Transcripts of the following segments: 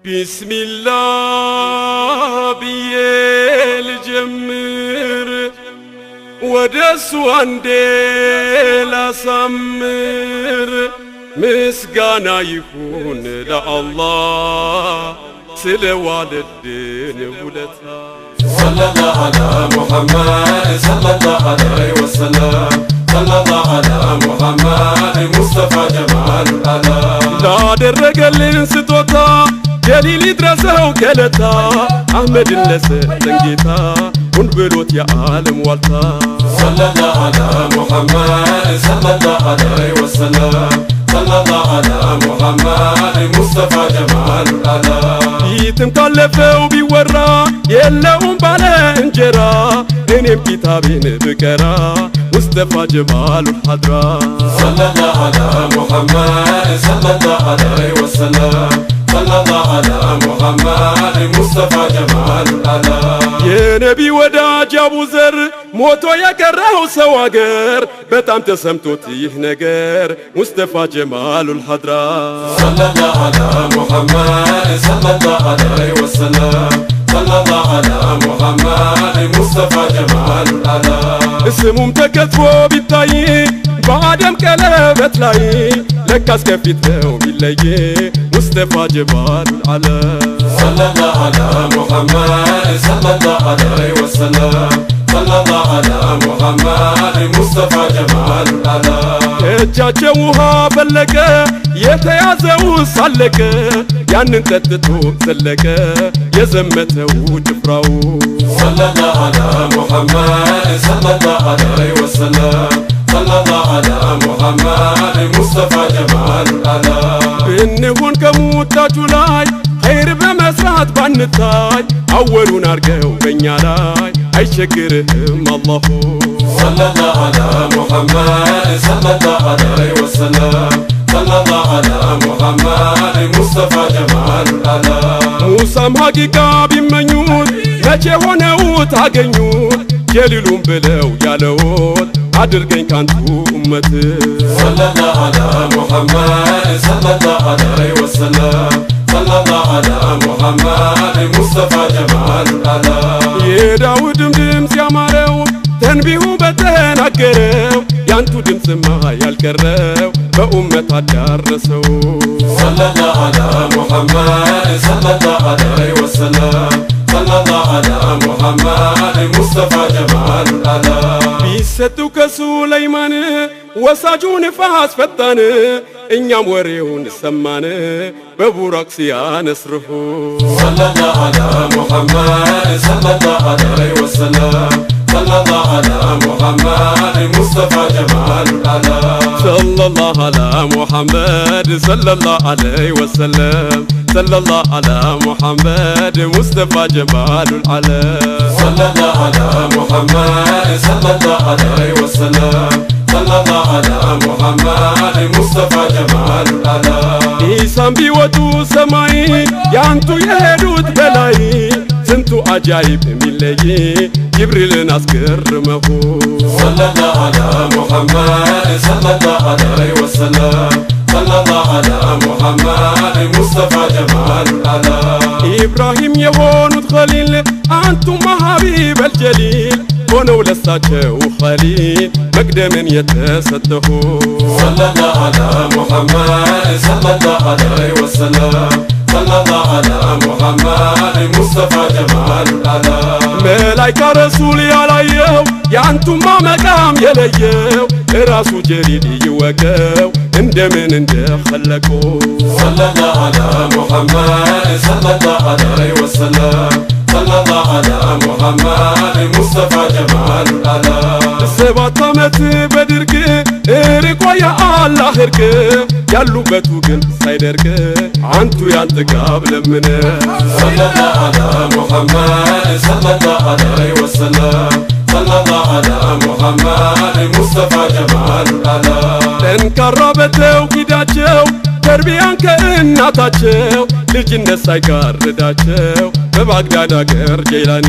بسم الله بيل جمر ودس وانديل سمر مسقانا يكون لله سلوال الدين ولتا صلى الله على محمد صلى الله عليه وسلم صلى الله على محمد مصطفى جمال العالم لا درقلن ستوتا جليل يدرسه كلتا أحمد النسر تنجيتا ونبلوت يا عالم والتا صلى الله على محمد صلى الله عليه وسلم صلى الله على محمد مصطفى جمال العالم يتم كلفه بيورا يلهم بالا انجرا انم كتابين بكرا مصطفى جمال الحضرا صلى الله على محمد صلى الله عليه وسلم صلى الله على محمد مصطفى جمال العالم يا نبي وداج ابو ذر موتو يقرأه سواغر بتام تسمتوت يه نجر مصطفى جمال الحضرا صلى الله على محمد صلى الله عليه وسلم صلى الله على محمد مصطفى جمال العالم اسمهم تكتفو بالتاي بعدم كلابت لاي لكاس كفيته باللي مصطفى جمال العالم صلى الله على محمد صلى الله عليه وسلم صلى الله على محمد مصطفى جمال العالم እጃቸው ውሃ ፈለቀ የተያዘው ሳለቀ ያንን ጠጥቶ ዘለቀ የዘመተው ጭፍራው صلى الله على محمد صلى الله عليه وسلم صلى الله على محمد مصطفى جمال العالم ብንሆን ከሙታቹ ላይ ኸይር በመስራት ባንታይ አወሉን አርገው በእኛ ላይ አይቸግርህም አላሁ صلى الله على محمد صلى الله عليه وسلم صلى الله على محمد مصطفى جمال العالم ሙሳም ሐቂቃ ቢመኙት መቼ ሆነው ታገኙት ጀሊሉን ብለው ያለውት አድርገኝ ካንቱ ኡመት صلى الله على محمد صلى الله عليه وسلم صلى الله على محمد مصطفى جمال العالم የዳውድም ድምፅ ያማረው ተንቢሁ በተናገረው ያንቱ ድምፅማ ያልቀረው በኡመት አዳረሰው صلى الله على محمد صلى الله عليه وسلم صلى الله على محمد مصطفى جمال العالم ቢሰጡ ከሱለይማን ወሳጁን ንፋስ ፈጣን እኛም ወሬውን ሰማን በቡራቅ ሲያነስርሁ صلى الله على محمد صلى الله عليه وسلم صلى الله على محمد مصطفى جمال العالم صلى الله على محمد صلى الله عليه وسلم صلى الله على محمد مصطفى جمال العالم صلى الله على محمد صلى الله عليه وسلم صلى الله على محمد مصطفى جمال العالم ኢሳም ቢወጡ ሰማይ ያንቱ የሄዱት በላይ ስንቱ አጃይብ የሚለይ ጅብሪልን አስገርመሁ صلى الله على محمد صلى الله عليه وسلم صلى الله على محمد مصطفى جمال العالم ኢብራሂም የሆኑት ኸሊል አንቱማ ሐቢብ አልጀሊል ሆነው ለሳቸው ኸሊል መቅደምን የተሰጠሁ صلى الله على محمد صلى الله عليه وسلم صلى الله على محمد مصطفى جمال العالم መላይካ ረሱል ያላየው ያንቱማ መቃም የለየው ራሱ ጀሊል ይወቀው እንደምን እንደኸለቆ صلى الله على محمد صلى الله عليه وسلم صلى الله على محمد مصطفى جمال العالم ሰባት ዓመት በድርቅ ርቆ የአላህ እርቅ ያሉበቱ ግን ሳይደርቅ አንቱ ያንተ ጋብ ለምን صلى الله على محمد صلى الله عليه وسلم صلى الله على محمد مصطفى جمال العالم ጠንካራ በተውሂዳቸው ተርቢያን ከእናታቸው ልጅነት ሳይጋርዳቸው በባግዳድ አገር ጀይላኒ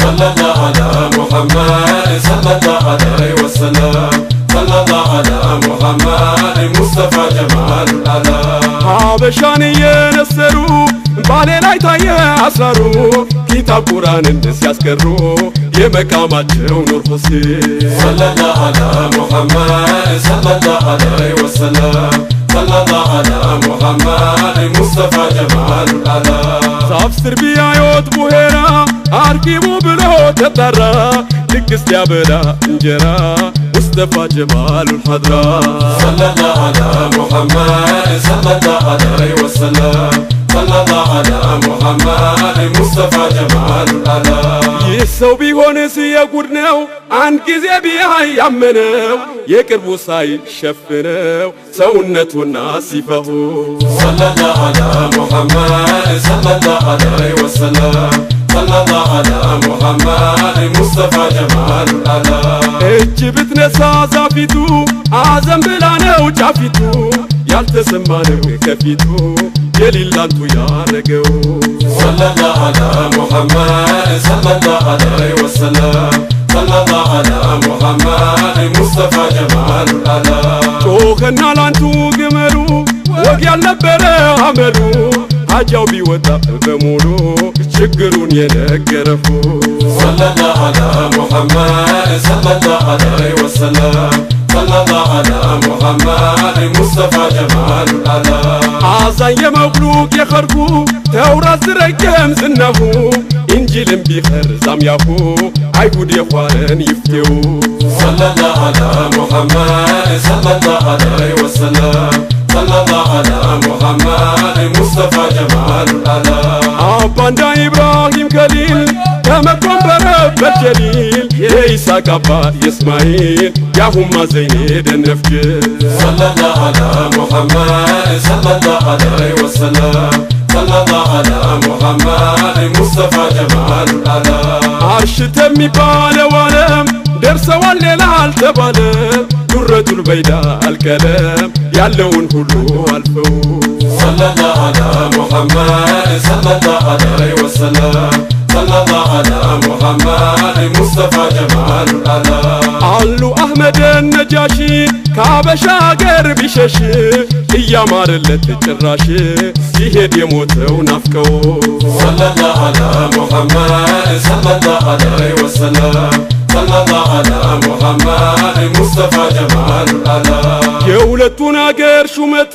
صلى الله على محمد صلى الله عليه وسلم صلى الله على محمد مصطفى جمال العالم ሀበሻን የነሰሩ ባሌ ላይ ታየ አስራሩ ኪታብ ቁርአንን ሲያስቀሩ የመቃማቸው ኑር ሁሴን ሰለላሁ ዐላ ሙሐመድ ሰለላሁ ዐለይሂ ወሰለም ሰለላሁ ዐላ ሙሐመድ ሙስጠፋ ጀማሉል አላ ዛፍ ስር ቢያዩት ቡሄራ አርጊቡ ብሎ ተጠራ ድግስ ሊያበላ እንጀራ ሙስጠፋ ጀማሉል ሐድራ ሰለላሁ ዐላ ሙሐመድ ሰለላሁ ዐለይሂ ወሰለም ሰለላሁ ዐላ ሙሐመድ ሙስጠፋ ጀማሉል አላ ይህ ሰው ቢሆንስ የጉድ ነው አንድ ጊዜ ቢያይ ያመነው የቅርቡ ሳይሸፍነው ሰውነቱና ሲፈሁ ሰለላሁ ዐላ ሙሐመድ ሰለላሁ ዐለይሂ ወሰለም ሰለላሁ ዐላ ሙሐመድ ሙስጠፋ ጀማሉል አላ እጅ ብትነሳ ዛፊቱ አዘን ብላ ነው ጫፊቱ ያልተሰማ ነው ከፊቱ የሊላንቱ ያረገው ሰለላሁ ዐላ ሙሐመድ ሰለላሁ ዐለይሂ ወሰለም ሰለላሁ ዐላ ሙሐመድ ሙስጠፋ ጀማሉል አላ ጮኸና ላንቱ ግመሉ ወግ ያልነበረ አመሉ አጃው ቢወጣ በሙሉ ችግሩን የነገረፉ ሰለላሁ ዐላ ሙሐመድ ሰለላሁ ዐለይሂ ወሰለም ሰለላሁ ዐላ ሙሐመድ ሙስጠፋ ጀማሉል አላ አዛኝ የመብሉቅ የኸርኩ ተውራት ዝረገም ዝናሁ ኢንጂልም ቢኸር ዛምያሁ አይሁድ የኋለን ይፍቴው ሰለላሁ ዐላ ሙሐመድ ሰለላሁ ዐለይሂ ወሰለም ሰለላሁ ዐላ ሙሐመድ ሙስጠፋ ጀማሉል አላ አባንዳ ኢብራሂም ከሊል ተመኮንበረበት ጀሊል የይስሐቅ አባት የእስማኤል ያሁማ ዘይኔ ደነፍጅል ሰለላሁ ዐላ ሙሐመድ ሰለላሁ ዐለይሂ ወሰለም ሰለላሁ ዐላ ሙሐመድ ሙስጠፋ ጀማሉል አላ አርሽ ተሚባለው ዓለም ደርሰዋል ሌላ አልተባለም ዱረቱል በይዳ አልቀለም ያለውን ሁሉ አልፈው ሰለላሁ ዐላ ሙሐመድ ሰለላሁ ዐለይሂ ወሰለም ሰለላሁ ዐላ ሙሐመድ ሙስጠፋ ጀማሉል አላ አሉ አህመድ ነጃሺ ካበሻ አገር ቢሸሽ እያማረለት ጭራሽ ሲሄድ የሞተው ናፍቀው ሰለላሁ ዐላ ሙሐመድ ሰለላሁ ዐለይሂ ወሰለም ሰለላሁ ዐላ ሙሐመድ ሙስጠፋ ጀማሉል አላ የሁለቱን አገር ሹመት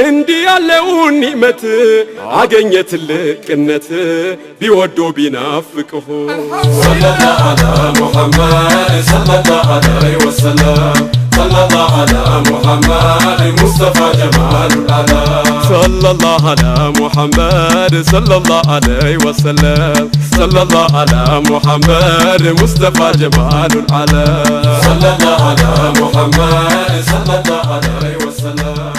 እንዲህ ያለውን ኒዕመት አገኘ ትልቅነት ቢወዶ ቢናፍቅሁ ሰለላሁ ዐላ ሙሐመድ ሰለላሁ ዐለይሂ ወሰለም ሰለላሁ ዐላ ሙሐመድ ሙስጠፋ ጀማሉል አላ ሰለላሁ ዐላ ሙሐመድ ሰለላሁ ዐለይሂ ወሰለም ሰለላሁ ዐላ ሙሐመድ ሙስጠፋ ጀማሉል አላ ሰለላሁ ዐላ ሙሐመድ ሰለላሁ ዐለይሂ ወሰለም